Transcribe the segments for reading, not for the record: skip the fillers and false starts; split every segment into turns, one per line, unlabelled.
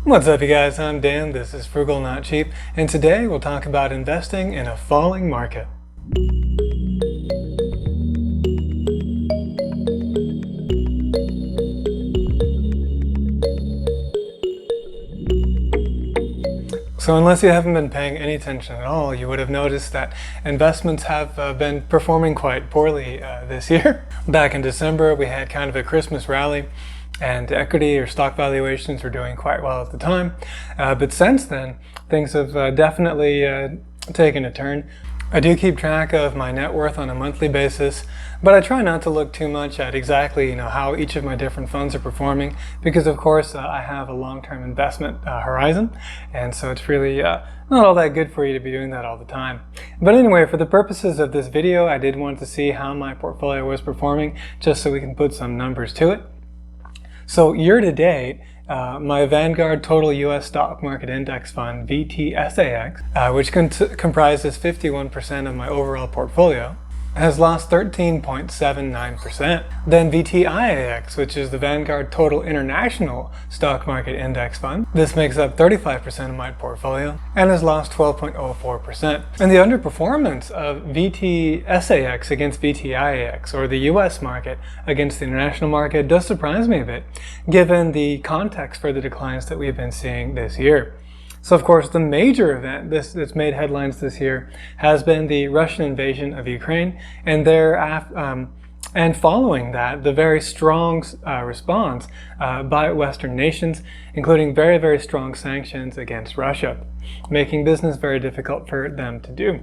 What's up, you guys? I'm Dan. This is Frugal Not Cheap, and today we'll talk about investing in a falling market. So unless you haven't been paying any attention at all, you would have noticed that investments have been performing quite poorly this year. Back in December, we had kind of a Christmas rally, and equity or stock valuations were doing quite well at the time. But since then, things have definitely taken a turn. I do keep track of my net worth on a monthly basis, but I try not to look too much at exactly how each of my different funds are performing, because of course I have a long-term investment horizon, and so it's really not all that good for you to be doing that all the time. But anyway, for the purposes of this video, I did want to see how my portfolio was performing, just so we can put some numbers to it. So year to date, my Vanguard Total U.S. Stock Market Index Fund, VTSAX, which comprises 51% of my overall portfolio, has lost 13.79%. Then VTIAX, which is the Vanguard Total International Stock Market Index Fund, this makes up 35% of my portfolio and has lost 12.04%. And the underperformance of VTSAX against VTIAX, or the US market against the international market, does surprise me a bit, given the context for the declines that we've been seeing this year. So of course, the major event that's made headlines this year has been the Russian invasion of Ukraine, and and following that, the very strong response by Western nations, including very, very strong sanctions against Russia, making business very difficult for them to do.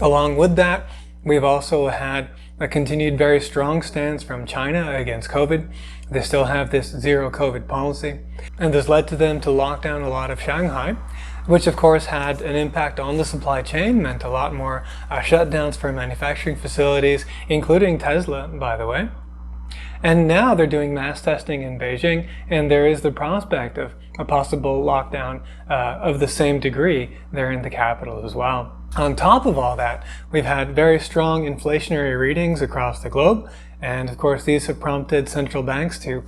Along with that, we've also had a continued very strong stance from China against COVID. They still have this zero COVID policy, and this led to them to lock down a lot of Shanghai, which of course had an impact on the supply chain, meant a lot more shutdowns for manufacturing facilities, including Tesla, by the way. And now they're doing mass testing in Beijing, and there is the prospect of a possible lockdown of the same degree there in the capital as well. On top of all that, we've had very strong inflationary readings across the globe, and of course these have prompted central banks to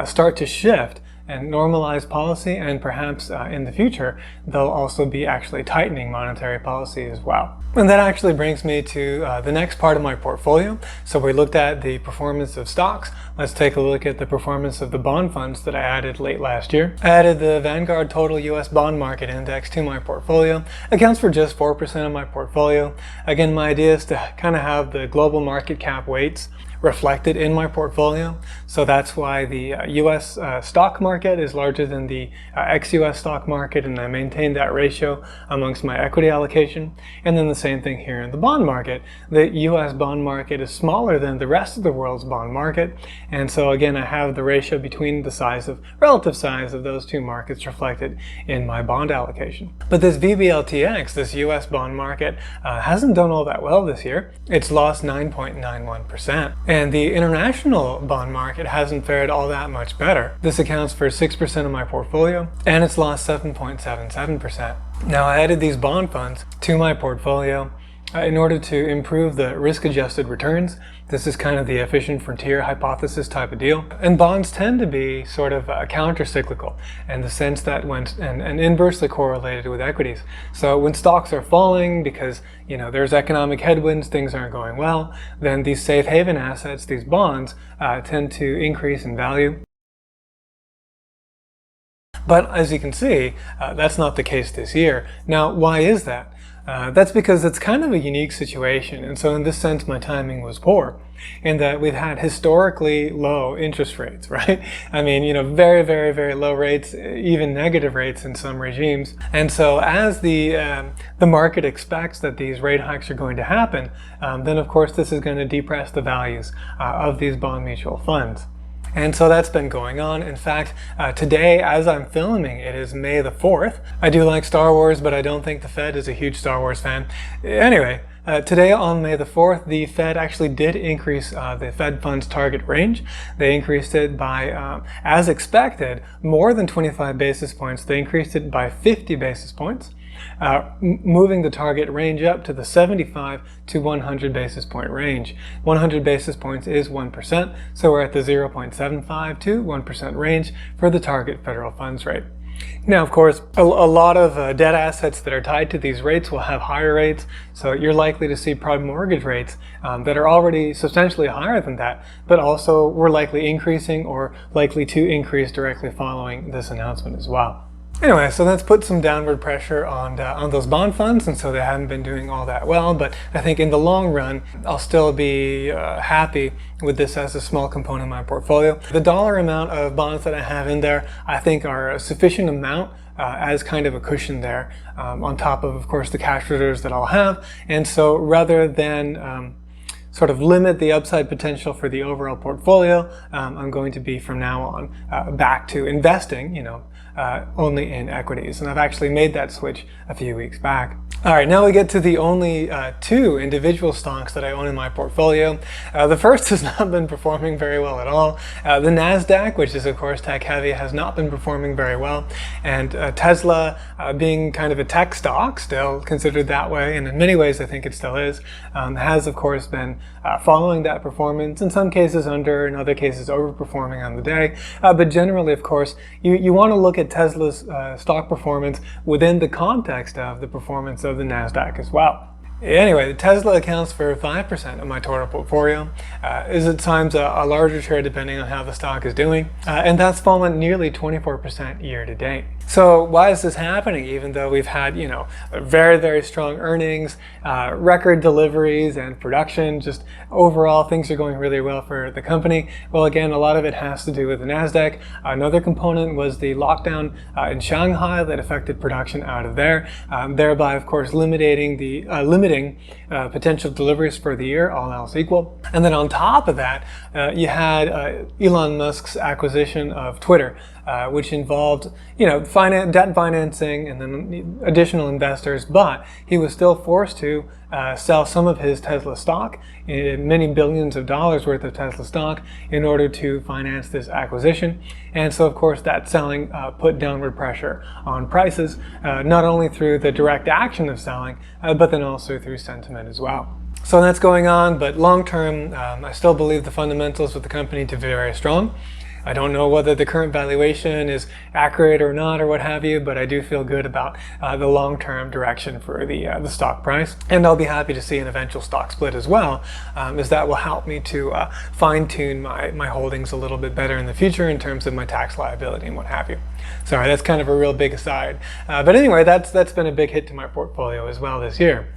start to shift and normalize policy, and perhaps in the future they'll also be actually tightening monetary policy as well. And that actually brings me to the next part of my portfolio. So we looked at the performance of stocks. Let's take a look at the performance of the bond funds that I added late last year. I added the Vanguard Total US Bond Market Index to my portfolio. Accounts for just 4% of my portfolio. Again, my idea is to kind of have the global market cap weights reflected in my portfolio. So that's why the US stock market is larger than the ex-US stock market, and I maintained that ratio amongst my equity allocation. And then the same thing here in the bond market. The US bond market is smaller than the rest of the world's bond market, and so again I have the ratio between the relative size of those two markets reflected in my bond allocation. But this VBLTX, this US bond market, hasn't done all that well this year. It's lost 9.91%. And the international bond market hasn't fared all that much better. This accounts for 6% of my portfolio, and it's lost 7.77%. Now, I added these bond funds to my portfolio in order to improve the risk-adjusted returns. This is kind of the efficient frontier hypothesis type of deal. And bonds tend to be sort of counter-cyclical in the sense that and inversely correlated with equities. So when stocks are falling because there's economic headwinds, things aren't going well, then these safe haven assets, these bonds, tend to increase in value. But as you can see, that's not the case this year. Now, why is that? That's because it's kind of a unique situation, and so in this sense my timing was poor, in that we've had historically low interest rates, right? I mean, very, very, very low rates, even negative rates in some regimes. And so as the market expects that these rate hikes are going to happen, then of course this is going to depress the values of these bond mutual funds. And so that's been going on. In fact, today, as I'm filming, it is May the 4th. I do like Star Wars, but I don't think the Fed is a huge Star Wars fan. Anyway, today on May the 4th, the Fed actually did increase the Fed funds target range. They increased it by, as expected, more than 25 basis points. They increased it by 50 basis points. moving the target range up to the 75 to 100 basis point range. 100 basis points is 1%, so we're at the 0.75 to 1% range for the target federal funds rate. Now, of course, a lot of debt assets that are tied to these rates will have higher rates, so you're likely to see probably mortgage rates that are already substantially higher than that, but also were likely increasing or likely to increase directly following this announcement as well. Anyway, so that's put some downward pressure on those bond funds, and so they haven't been doing all that well. But I think in the long run, I'll still be happy with this as a small component of my portfolio. The dollar amount of bonds that I have in there, I think, are a sufficient amount as kind of a cushion there, on top of course, the cash reserves that I'll have. And so rather than sort of limit the upside potential for the overall portfolio, I'm going to be from now on back to investing, only in equities. And I've actually made that switch a few weeks back. All right, now we get to the only two individual stocks that I own in my portfolio. The first has not been performing very well at all. The NASDAQ, which is of course tech heavy, has not been performing very well. And Tesla, being kind of a tech stock, still considered that way, and in many ways I think it still is, has of course been following that performance, in some cases under, in other cases overperforming on the day. But generally, of course, you want to look at Tesla's stock performance within the context of the performance of the NASDAQ as well. Anyway, Tesla accounts for 5% of my total portfolio, is at times a larger share depending on how the stock is doing, and that's fallen nearly 24% year to date. So why is this happening even though we've had, very, very strong earnings, record deliveries and production, just overall things are going really well for the company? Well, again, a lot of it has to do with the NASDAQ. Another component was the lockdown in Shanghai that affected production out of there, thereby, of course, limiting potential deliveries for the year, all else equal. And then on top of that, you had Elon Musk's acquisition of Twitter, which involved, debt financing and then additional investors, but he was still forced to sell some of his Tesla stock, many billions of dollars worth of Tesla stock, in order to finance this acquisition. And so, of course, that selling put downward pressure on prices, not only through the direct action of selling, but then also through sentiment as well. So that's going on, but long term, I still believe the fundamentals of the company to be very strong. I don't know whether the current valuation is accurate or not or what have you, but I do feel good about the long-term direction for the stock price. And I'll be happy to see an eventual stock split as well, as that will help me to fine-tune my holdings a little bit better in the future in terms of my tax liability and what have you. Sorry, that's kind of a real big aside. But anyway, that's been a big hit to my portfolio as well this year.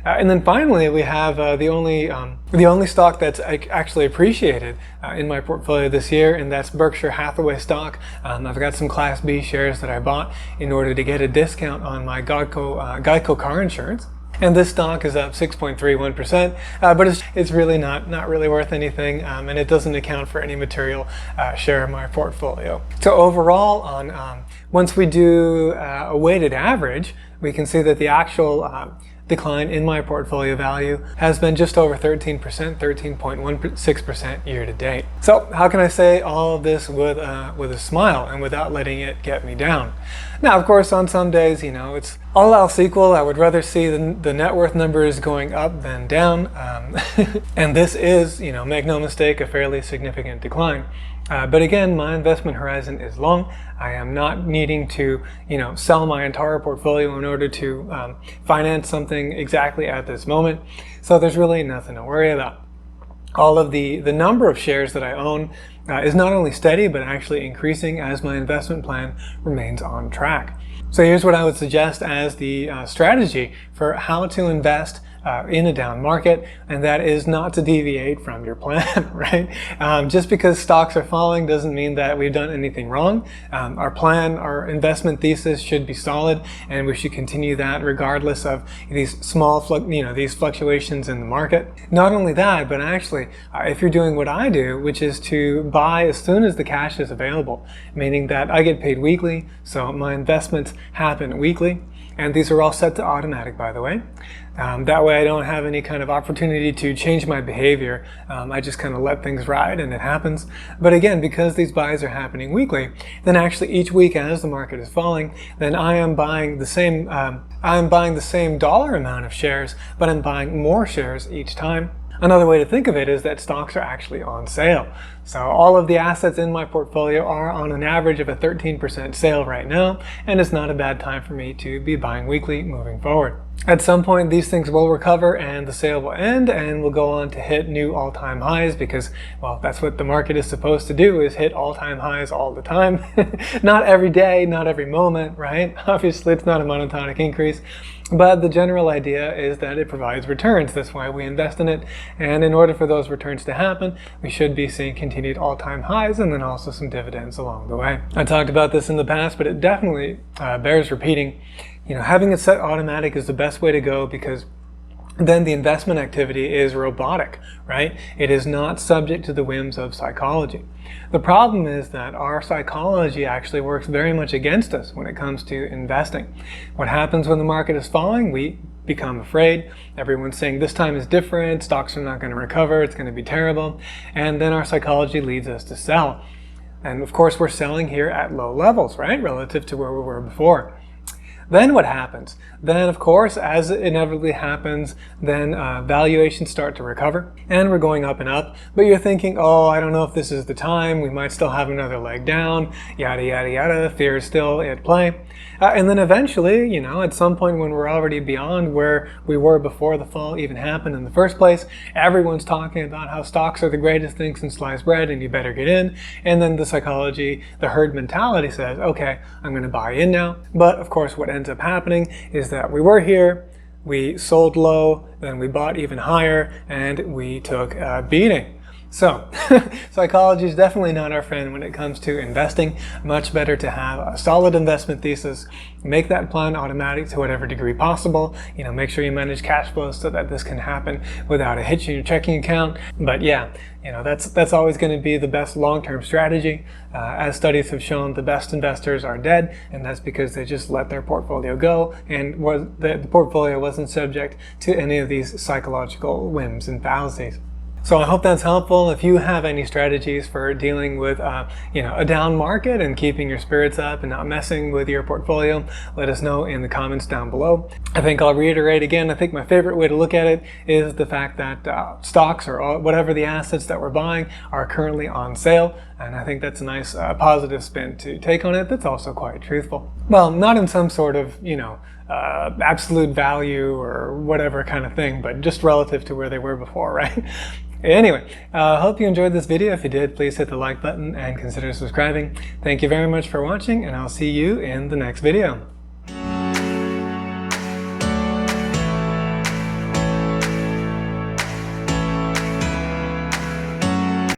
And then finally, we have the only stock that's actually appreciated in my portfolio this year, and that's Berkshire Hathaway stock. I've got some Class B shares that I bought in order to get a discount on my Geico car insurance. And this stock is up 6.31%, but it's really not really worth anything, and it doesn't account for any material share of my portfolio. So overall, once we do a weighted average, we can see that the actual decline in my portfolio value has been just over 13%, 13.16% year to date. So how can I say all of this with a smile and without letting it get me down? Now, of course, on some days, it's all else equal. I would rather see the net worth numbers going up than down. And this is, make no mistake, a fairly significant decline. But again, my investment horizon is long. I am not needing to, sell my entire portfolio in order to finance something exactly at this moment. So there's really nothing to worry about. All of the number of shares that I own is not only steady, but actually increasing as my investment plan remains on track. So here's what I would suggest as the strategy for how to invest in a down market, and that is not to deviate from your plan, right? Just because stocks are falling doesn't mean that we've done anything wrong. Our plan, our investment thesis should be solid, and we should continue that regardless of these small, these fluctuations in the market. Not only that, but actually, if you're doing what I do, which is to buy as soon as the cash is available, meaning that I get paid weekly, so my investments happen weekly. And these are all set to automatic, by the way. That way I don't have any kind of opportunity to change my behavior. I just kind of let things ride and it happens. But again, because these buys are happening weekly, then actually each week as the market is falling, then I am buying the same dollar amount of shares, but I'm buying more shares each time. Another way to think of it is that stocks are actually on sale. So all of the assets in my portfolio are on an average of a 13% sale right now, and it's not a bad time for me to be buying weekly moving forward. At some point, these things will recover and the sale will end, and we'll go on to hit new all-time highs because, well, that's what the market is supposed to do, is hit all-time highs all the time. Not every day, not every moment, right? Obviously, it's not a monotonic increase, but the general idea is that it provides returns. That's why we invest in it, and in order for those returns to happen, we should be seeing continued all-time highs and then also some dividends along the way. I talked about this in the past, but it definitely bears repeating. Having it set automatic is the best way to go because then the investment activity is robotic, right? It is not subject to the whims of psychology. The problem is that our psychology actually works very much against us when it comes to investing. What happens when the market is falling? We become afraid. Everyone's saying this time is different, stocks are not going to recover, it's going to be terrible. And then our psychology leads us to sell. And of course, we're selling here at low levels, right? Relative to where we were before. Then what happens? Then, of course, as it inevitably happens, then valuations start to recover and we're going up and up. But you're thinking, oh, I don't know if this is the time. We might still have another leg down, yada, yada, yada. Fear is still at play. And then eventually, at some point when we're already beyond where we were before the fall even happened in the first place, everyone's talking about how stocks are the greatest thing since sliced bread and you better get in. And then the psychology, the herd mentality says, okay, I'm going to buy in now. But of course, what ends up happening is that we were here, we sold low, then we bought even higher, and we took a beating. So, psychology is definitely not our friend when it comes to investing. Much better to have a solid investment thesis, make that plan automatic to whatever degree possible. Make sure you manage cash flows so that this can happen without a hitch in your checking account. But yeah, that's always going to be the best long-term strategy. As studies have shown, the best investors are dead, and that's because they just let their portfolio go, and the portfolio wasn't subject to any of these psychological whims and fallacies. So I hope that's helpful. If you have any strategies for dealing with a down market and keeping your spirits up and not messing with your portfolio, let us know in the comments down below. I think I'll reiterate again, I think my favorite way to look at it is the fact that stocks or whatever the assets that we're buying are currently on sale. And I think that's a nice positive spin to take on it that's also quite truthful. Well, not in some sort of, absolute value or whatever kind of thing, but just relative to where they were before, right? Anyway, hope you enjoyed this video. If you did, please hit the like button and consider subscribing. Thank you very much for watching, and I'll see you in the next video.